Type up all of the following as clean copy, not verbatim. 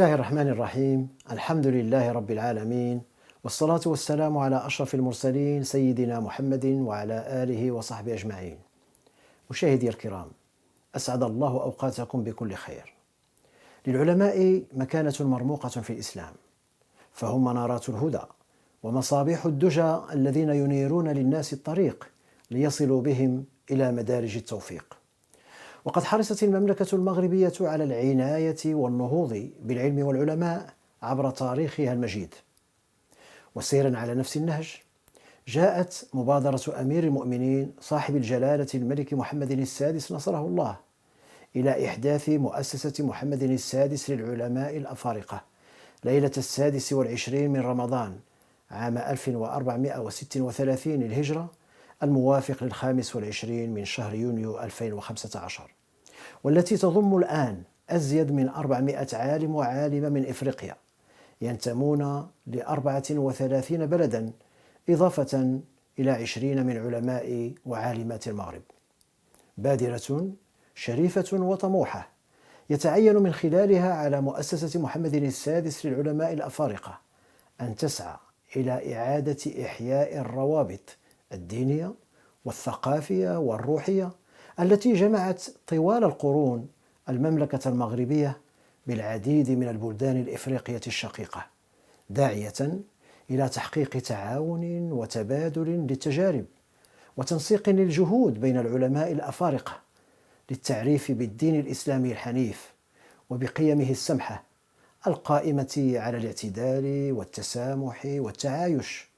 الله الرحمن الرحيم. الحمد لله رب العالمين، والصلاة والسلام على أشرف المرسلين سيدنا محمد وعلى آله وصحبه أجمعين. مشاهدي الكرام، أسعد الله أوقاتكم بكل خير. للعلماء مكانة مرموقة في الإسلام، فهم منارات الهدى ومصابيح الدجى الذين ينيرون للناس الطريق ليصلوا بهم إلى مدارج التوفيق. وقد حرصت المملكة المغربية على العناية والنهوض بالعلم والعلماء عبر تاريخها المجيد. وسيرا على نفس النهج جاءت مبادرة أمير المؤمنين صاحب الجلالة الملك محمد السادس نصره الله إلى إحداث مؤسسة محمد السادس للعلماء الأفارقة ليلة 26 من رمضان عام 1436 للهجرة، الموافق 25 من شهر يونيو 2015، والتي تضم الآن أزيد من 400 عالم وعالمة من إفريقيا ينتمون ل34 بلدا، إضافة إلى 20 من علماء وعالمات المغرب. بادرة شريفة وطموحة يتعين من خلالها على مؤسسة محمد السادس للعلماء الأفارقة أن تسعى إلى إعادة إحياء الروابط الدينية والثقافية والروحية التي جمعت طوال القرون المملكة المغربية بالعديد من البلدان الإفريقية الشقيقة، داعية إلى تحقيق تعاون وتبادل للتجارب وتنسيق للجهود بين العلماء الأفارقة للتعريف بالدين الإسلامي الحنيف وبقيمه السمحة القائمة على الاعتدال والتسامح والتعايش،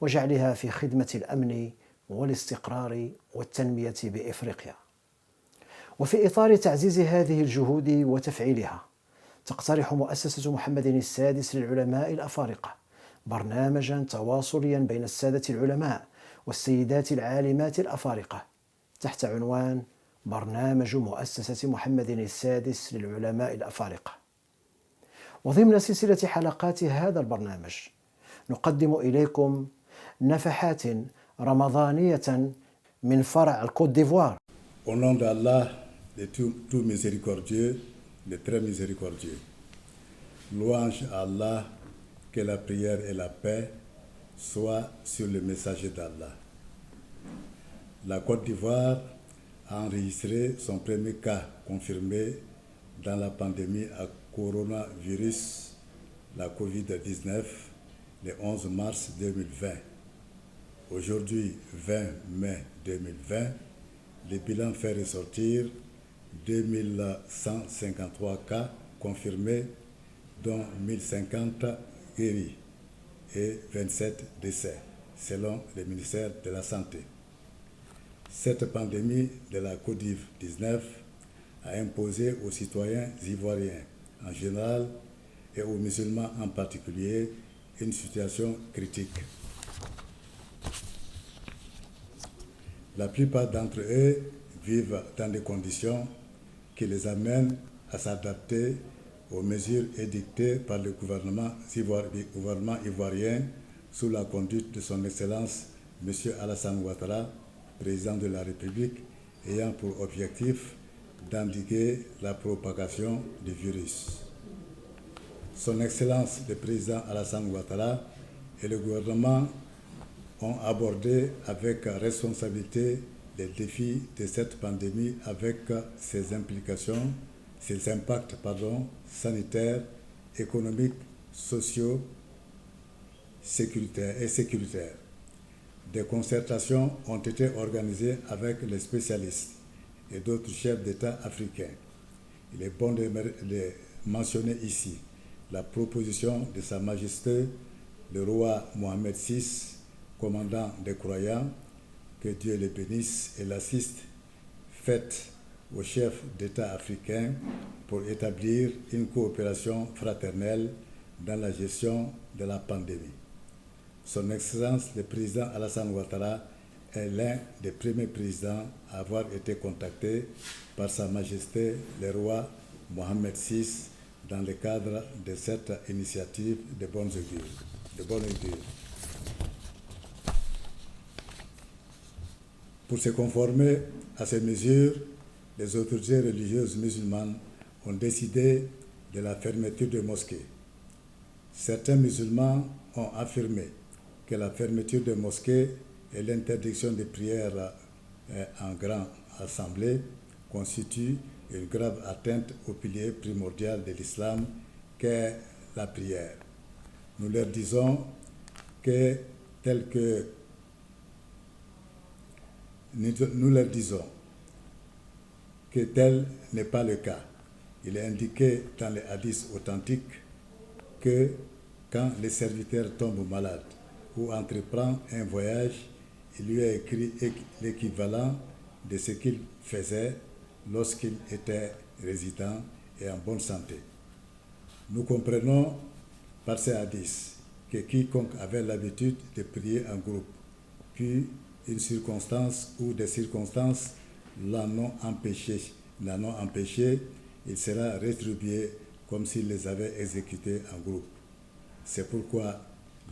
وجعلها في خدمة الأمن والاستقرار والتنمية بإفريقيا. وفي إطار تعزيز هذه الجهود وتفعيلها، تقترح مؤسسة محمد السادس للعلماء الأفارقة برنامجا تواصليا بين السادة العلماء والسيدات العالمات الأفارقة تحت عنوان برنامج مؤسسة محمد السادس للعلماء الأفارقة. وضمن سلسلة حلقات هذا البرنامج نقدم إليكم نفحات رمضانية من فرع الكوت ديفوار. Au nom d'Allah, le tout miséricordieux, le très miséricordieux. Louange à Allah, que la prière et la paix soient sur le messager d'Allah. La Côte d'Ivoire a enregistré son premier cas confirmé dans la pandémie à coronavirus, la COVID-19, le 11 mars 2020. Aujourd'hui, 20 mai 2020, le bilan fait ressortir 2153 cas confirmés, dont 1050 guéris et 27 décès, selon le ministère de la Santé. Cette pandémie de la COVID-19 a imposé aux citoyens ivoiriens en général et aux musulmans en particulier une situation critique. La plupart d'entre eux vivent dans des conditions qui les amènent à s'adapter aux mesures édictées par le gouvernement ivoirien sous la conduite de son Excellence M. Alassane Ouattara, président de la République, ayant pour objectif d'endiguer la propagation du virus. Son Excellence le président Alassane Ouattara et le gouvernement ont abordé avec responsabilité les défis de cette pandémie avec ses implications, ses impacts sanitaires, économiques, sociaux, sécuritaires. Des concertations ont été organisées avec les spécialistes et d'autres chefs d'État africains. Il est bon de mentionner ici la proposition de Sa Majesté le roi Mohamed VI, commandant des croyants, que Dieu le bénisse et l'assiste, faite aux chefs d'État africains pour établir une coopération fraternelle dans la gestion de la pandémie. Son Excellence le président Alassane Ouattara est l'un des premiers présidents à avoir été contacté par Sa Majesté le roi Mohamed VI dans le cadre de cette initiative de bonne augure. Pour se conformer à ces mesures, les autorités religieuses musulmanes ont décidé de la fermeture de mosquées. Certains musulmans ont affirmé que la fermeture de mosquées et l'interdiction des prières en grande assemblée constituent une grave atteinte au pilier primordial de l'islam qu'est la prière. Nous leur disons que tel n'est pas le cas. Il est indiqué dans les hadiths authentiques que quand le serviteur tombe malade ou entreprend un voyage, il lui est écrit l'équivalent de ce qu'il faisait lorsqu'il était résident et en bonne santé. Nous comprenons par ces hadiths que quiconque avait l'habitude de prier en groupe, puis une circonstance ou des circonstances l'en ont empêché, il sera rétribué comme s'il les avait exécutés en groupe. C'est pourquoi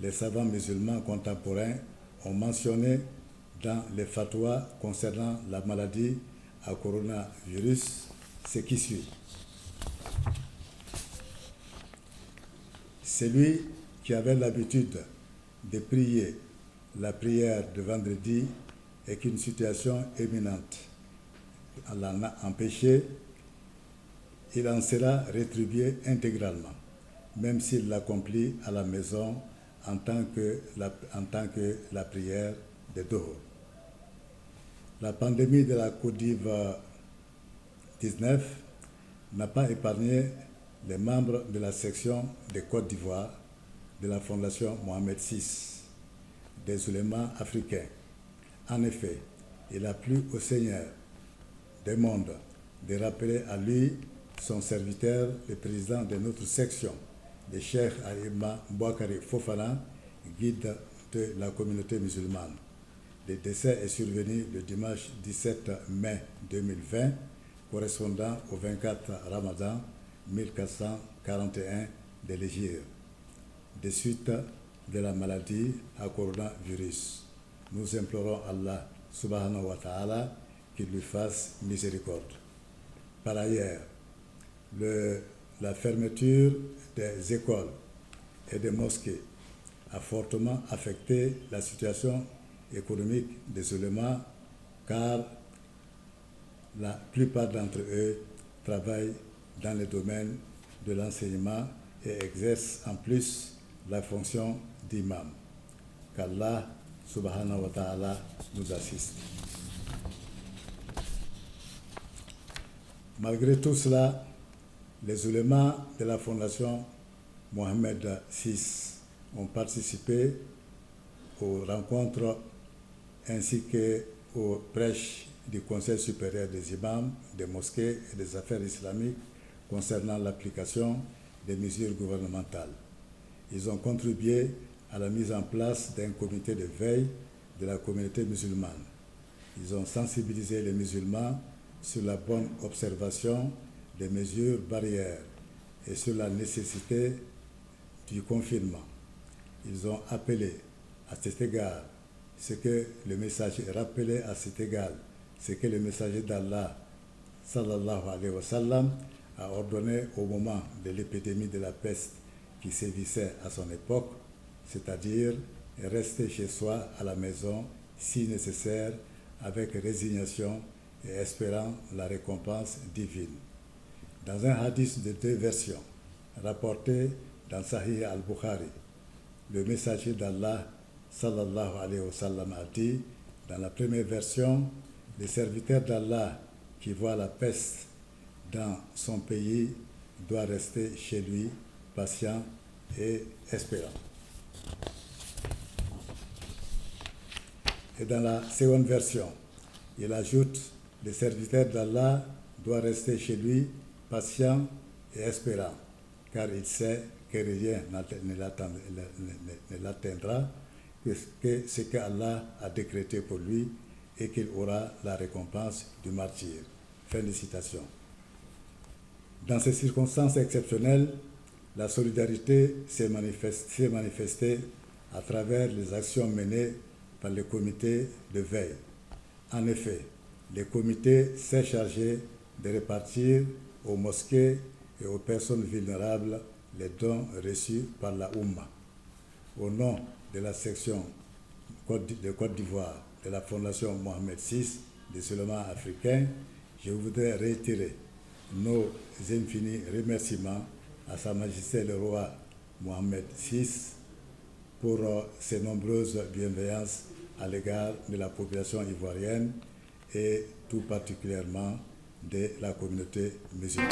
les savants musulmans contemporains ont mentionné dans les fatwas concernant la maladie à coronavirus ce qui suit. Celui qui avait l'habitude de prier la prière de vendredi et qu'une situation imminente l'en a empêché, il en sera rétribué intégralement, même s'il l'accomplit à la maison en tant que la prière de Dohor. La pandémie de la Covid-19 n'a pas épargné les membres de la section de Côte d'Ivoire de la Fondation Mohamed VI des oulémas africains. En effet, il a plu au Seigneur des mondes de rappeler à lui son serviteur, le président de notre section, le Cheikh Alima Bouakari Fofana, guide de la communauté musulmane. Le décès est survenu le dimanche 17 mai 2020, correspondant au 24 Ramadan 1441 de l'Hégire, des suites de la maladie à coronavirus. Nous implorons Allah subhanahu wa ta'ala qu'il lui fasse miséricorde. Par ailleurs, la fermeture des écoles et des mosquées a fortement affecté la situation économique des oulémas car la plupart d'entre eux travaillent dans le domaine de l'enseignement et exercent en plus la fonction d'imam. Qu'Allah subhanahu wa ta'ala nous assiste. Malgré tout cela, les oulémas de la Fondation Mohamed VI ont participé aux rencontres ainsi qu'aux prêches du Conseil supérieur des imams, des mosquées et des affaires islamiques concernant l'application des mesures gouvernementales. Ils ont contribué à la mise en place d'un comité de veille de la communauté musulmane. Ils ont sensibilisé les musulmans sur la bonne observation des mesures barrières et sur la nécessité du confinement. Ils ont appelé à cet égard ce que le messager rappelait à cet égard, ce que le messager d'Allah sallallahu alayhi wa sallam a ordonné au moment de l'épidémie de la peste qui sévissait à son époque, c'est-à-dire rester chez soi à la maison si nécessaire avec résignation et espérant la récompense divine. Dans un hadith de 2 versions, rapporté dans Sahih al-Bukhari, le messager d'Allah sallallahu alayhi wa sallam a dit, dans la première version, le serviteur d'Allah qui voit la peste dans son pays doit rester chez lui, patient et espérant. Et dans la seconde version, il ajoute, le serviteur d'Allah doit rester chez lui, patient et espérant, car il sait que rien ne l'atteindra que ce qu'Allah a décrété pour lui et qu'il aura la récompense du martyr. Fin de citation. Dans ces circonstances exceptionnelles, la solidarité s'est manifestée à travers les actions menées par le comité de veille. En effet, le comité s'est chargé de répartir aux mosquées et aux personnes vulnérables les dons reçus par la Oumma. Au nom de la section de Côte d'Ivoire de la Fondation Mohamed VI des Suleyman africains, je voudrais réitérer nos infinis remerciements à Sa Majesté le Roi Mohamed VI pour ses nombreuses bienveillances à l'égard de la population ivoirienne et tout particulièrement de la communauté musulmane.